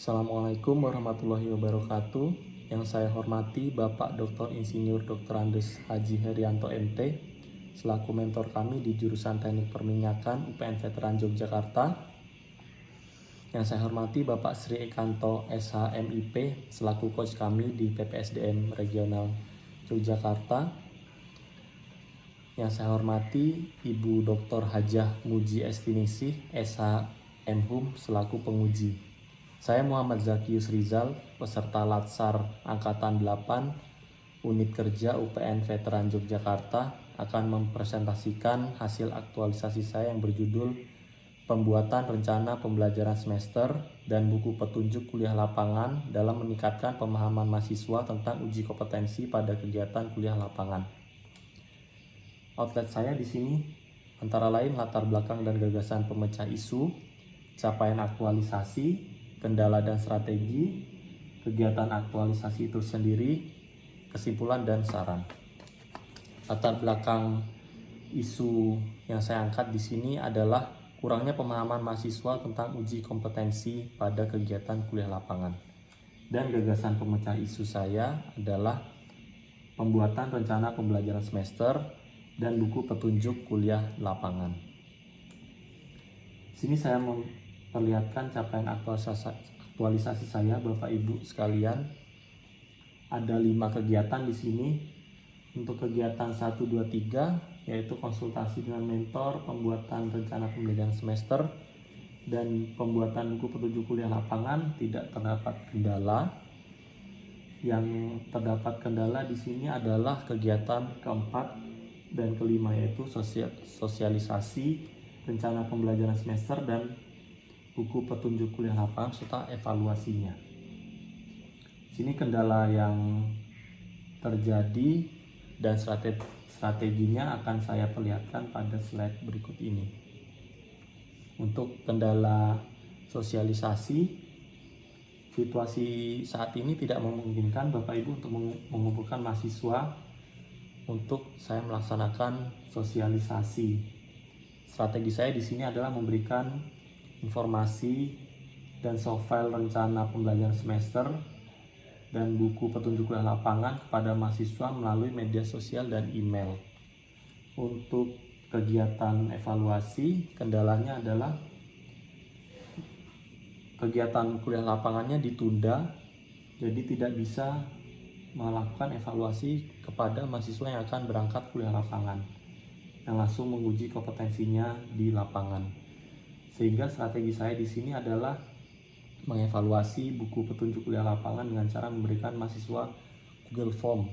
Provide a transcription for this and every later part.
Assalamualaikum warahmatullahi wabarakatuh. Yang saya hormati Bapak Dr. Insinyur Dr. Andes Haji Herianto MT selaku mentor kami di jurusan Teknik Perminyakan UPN Veteran Yogyakarta. Yang saya hormati Bapak Sri Ekanto SHMIP selaku coach kami di PPSDM Regional Yogyakarta. Yang saya hormati Ibu Dr. Hajah Muji Estiningsih SHMHUM selaku penguji. Saya Muhammad Zakius Rizal, peserta Latsar Angkatan 8 Unit Kerja UPN Veteran Yogyakarta, akan mempresentasikan hasil aktualisasi saya yang berjudul Pembuatan Rencana Pembelajaran Semester dan Buku Petunjuk Kuliah Lapangan dalam meningkatkan pemahaman mahasiswa tentang uji kompetensi pada kegiatan kuliah lapangan. Outlet saya di sini antara lain latar belakang dan gagasan pemecah isu, capaian aktualisasi, kendala dan strategi, kegiatan aktualisasi itu sendiri, kesimpulan dan saran. Latar belakang isu yang saya angkat di sini adalah kurangnya pemahaman mahasiswa tentang uji kompetensi pada kegiatan kuliah lapangan. Dan gagasan pemecah isu saya adalah pembuatan rencana pembelajaran semester dan buku petunjuk kuliah lapangan. Sini saya memperlihatkan capaian aktualisasi saya, Bapak Ibu sekalian. Ada 5 kegiatan di sini. Untuk kegiatan 1, 2, 3 yaitu konsultasi dengan mentor, pembuatan rencana pembelajaran semester, dan pembuatan buku petunjuk kuliah lapangan tidak terdapat kendala. Yang terdapat kendala di sini adalah kegiatan keempat dan kelima yaitu sosialisasi rencana pembelajaran semester dan buku petunjuk kuliah lapangan serta evaluasinya. Sini kendala yang terjadi dan strateginya akan saya perlihatkan pada slide berikut ini. Untuk kendala sosialisasi, situasi saat ini tidak memungkinkan Bapak Ibu untuk mengumpulkan mahasiswa untuk saya melaksanakan sosialisasi. Strategi saya di sini adalah memberikan informasi dan soft file rencana pembelajaran semester dan buku petunjuk kuliah lapangan kepada mahasiswa melalui media sosial dan email. Untuk kegiatan evaluasi, kendalanya adalah kegiatan kuliah lapangannya ditunda, jadi tidak bisa melakukan evaluasi kepada mahasiswa yang akan berangkat kuliah lapangan, yang langsung menguji kompetensinya di lapangan. Sehingga strategi saya di sini adalah mengevaluasi buku petunjuk kuliah lapangan dengan cara memberikan mahasiswa Google Form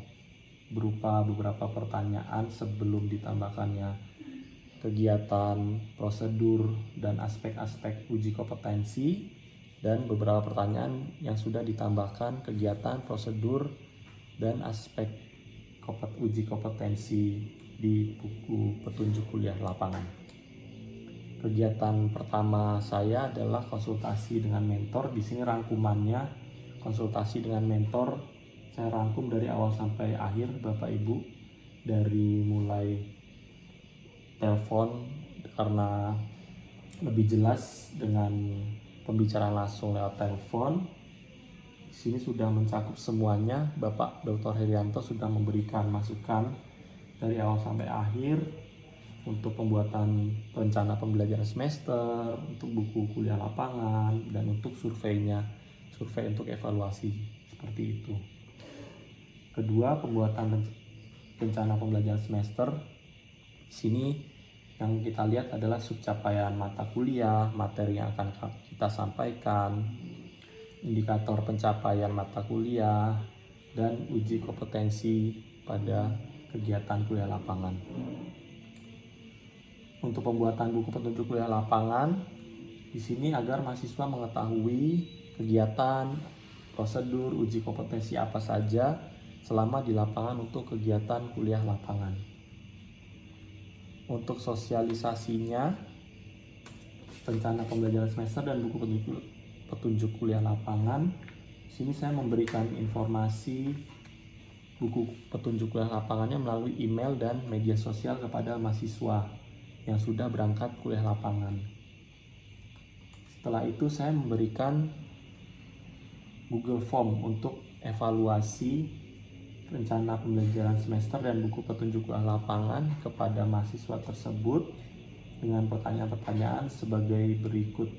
berupa beberapa pertanyaan sebelum ditambahkannya kegiatan, prosedur, dan aspek-aspek uji kompetensi, dan beberapa pertanyaan yang sudah ditambahkan kegiatan, prosedur, dan aspek uji kompetensi di buku petunjuk kuliah lapangan. Kegiatan pertama saya adalah konsultasi dengan mentor. Di sini rangkumannya konsultasi dengan mentor saya rangkum dari awal sampai akhir, Bapak Ibu, dari mulai telepon karena lebih jelas dengan pembicaraan langsung lewat telepon. Di sini sudah mencakup semuanya. Bapak Dr. Herianto sudah memberikan masukan dari awal sampai akhir untuk pembuatan rencana pembelajaran semester, untuk buku kuliah lapangan, dan untuk survei untuk evaluasi seperti itu. Kedua, pembuatan rencana pembelajaran semester. Di sini yang kita lihat adalah subcapaian mata kuliah, materi yang akan kita sampaikan, indikator pencapaian mata kuliah, dan uji kompetensi pada kegiatan kuliah lapangan. Untuk pembuatan buku petunjuk kuliah lapangan, di sini agar mahasiswa mengetahui kegiatan, prosedur, uji kompetensi apa saja selama di lapangan untuk kegiatan kuliah lapangan. Untuk sosialisasinya, rencana pembelajaran semester dan buku petunjuk kuliah lapangan. Di sini saya memberikan informasi buku petunjuk kuliah lapangannya melalui email dan media sosial kepada mahasiswa yang sudah berangkat kuliah lapangan. Setelah itu saya memberikan Google Form untuk evaluasi rencana pembelajaran semester dan buku petunjuk lapangan kepada mahasiswa tersebut dengan pertanyaan-pertanyaan sebagai berikut.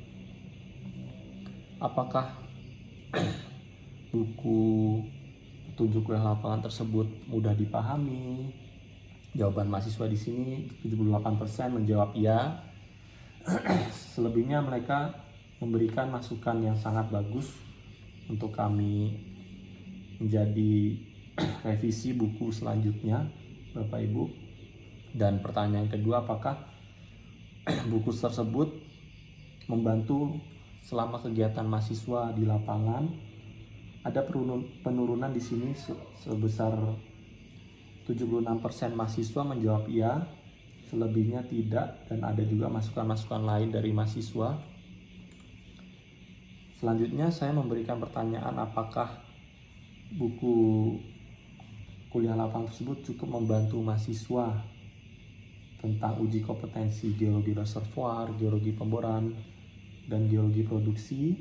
Apakah buku petunjuk lapangan tersebut mudah dipahami? Jawaban mahasiswa di sini 78% menjawab ya. Selebihnya mereka memberikan masukan yang sangat bagus untuk kami menjadi revisi buku selanjutnya, Bapak Ibu. Dan pertanyaan kedua, apakah buku tersebut membantu selama kegiatan mahasiswa di lapangan? Ada penurunan di sini sebesar 76% mahasiswa menjawab iya, selebihnya tidak, dan ada juga masukan-masukan lain dari mahasiswa. Selanjutnya saya memberikan pertanyaan, apakah buku kuliah lapangan tersebut cukup membantu mahasiswa tentang uji kompetensi geologi reservoir, geologi pemboran, dan geologi produksi.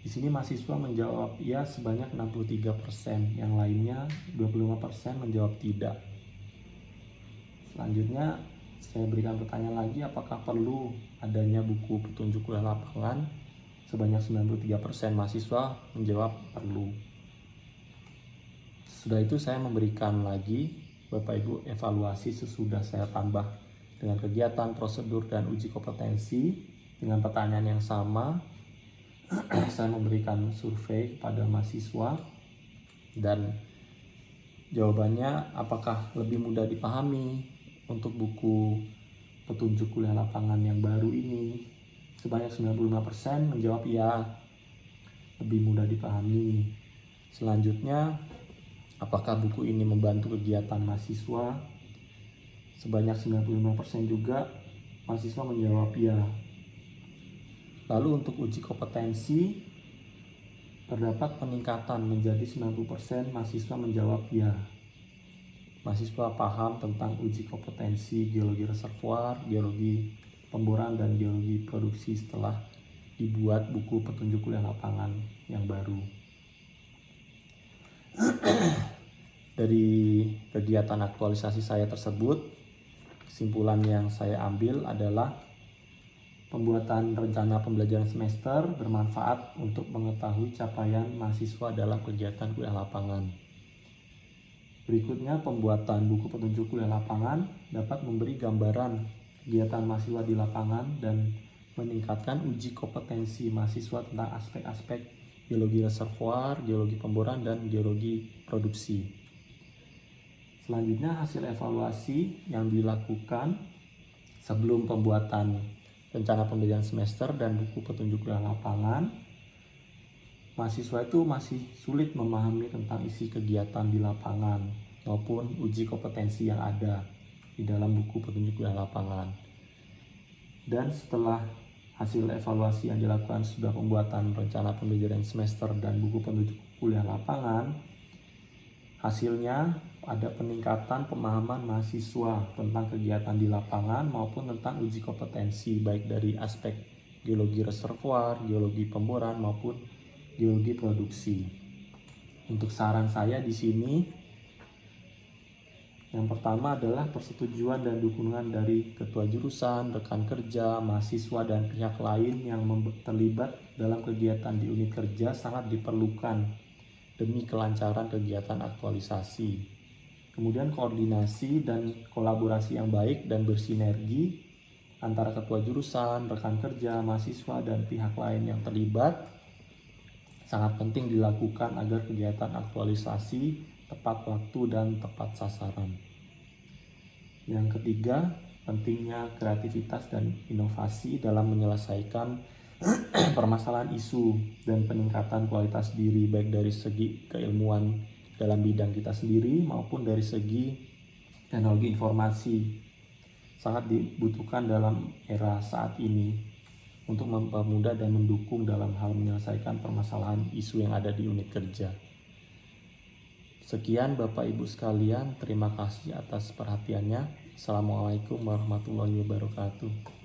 Di sini mahasiswa menjawab ya sebanyak 63%, yang lainnya 25% menjawab tidak. Selanjutnya saya berikan pertanyaan lagi, apakah perlu adanya buku petunjuk kuliah lapangan? Sebanyak 93% mahasiswa menjawab perlu. Sudah itu saya memberikan lagi Bapak Ibu evaluasi sesudah saya tambah dengan kegiatan, prosedur, dan uji kompetensi dengan pertanyaan yang sama. Saya memberikan survei kepada mahasiswa dan jawabannya apakah lebih mudah dipahami untuk buku petunjuk kuliah lapangan yang baru ini. Sebanyak 95% menjawab ya, lebih mudah dipahami. Selanjutnya, apakah buku ini membantu kegiatan mahasiswa? Sebanyak 95% juga mahasiswa menjawab ya. Lalu untuk uji kompetensi, terdapat peningkatan menjadi 90% mahasiswa menjawab ya. Mahasiswa paham tentang uji kompetensi geologi reservoir, geologi pemboran, dan geologi produksi setelah dibuat buku petunjuk kuliah lapangan yang baru. Dari kegiatan aktualisasi saya tersebut, kesimpulan yang saya ambil adalah pembuatan rencana pembelajaran semester bermanfaat untuk mengetahui capaian mahasiswa dalam kegiatan kuliah lapangan. Berikutnya, pembuatan buku petunjuk kuliah lapangan dapat memberi gambaran kegiatan mahasiswa di lapangan dan meningkatkan uji kompetensi mahasiswa tentang aspek-aspek geologi reservoir, geologi pemboran, dan geologi produksi. Selanjutnya, hasil evaluasi yang dilakukan sebelum pembuatan rencana pembelajaran semester dan buku petunjuk kuliah lapangan, mahasiswa itu masih sulit memahami tentang isi kegiatan di lapangan maupun uji kompetensi yang ada di dalam buku petunjuk kuliah lapangan. Dan setelah hasil evaluasi yang dilakukan sudah pembuatan rencana pembelajaran semester dan buku petunjuk kuliah lapangan, hasilnya ada peningkatan pemahaman mahasiswa tentang kegiatan di lapangan maupun tentang uji kompetensi baik dari aspek geologi reservoir, geologi pemboran maupun geologi produksi. Untuk saran saya di sini, yang pertama adalah persetujuan dan dukungan dari ketua jurusan, rekan kerja, mahasiswa, dan pihak lain yang terlibat dalam kegiatan di unit kerja sangat diperlukan demi kelancaran kegiatan aktualisasi. Kemudian koordinasi dan kolaborasi yang baik dan bersinergi antara ketua jurusan, rekan kerja, mahasiswa, dan pihak lain yang terlibat sangat penting dilakukan agar kegiatan aktualisasi tepat waktu dan tepat sasaran. Yang ketiga, pentingnya kreativitas dan inovasi dalam menyelesaikan permasalahan isu dan peningkatan kualitas diri baik dari segi keilmuan dalam bidang kita sendiri maupun dari segi teknologi informasi. Sangat dibutuhkan dalam era saat ini untuk mempermudah dan mendukung dalam hal menyelesaikan permasalahan isu yang ada di unit kerja. Sekian Bapak Ibu sekalian, terima kasih atas perhatiannya. Assalamualaikum warahmatullahi wabarakatuh.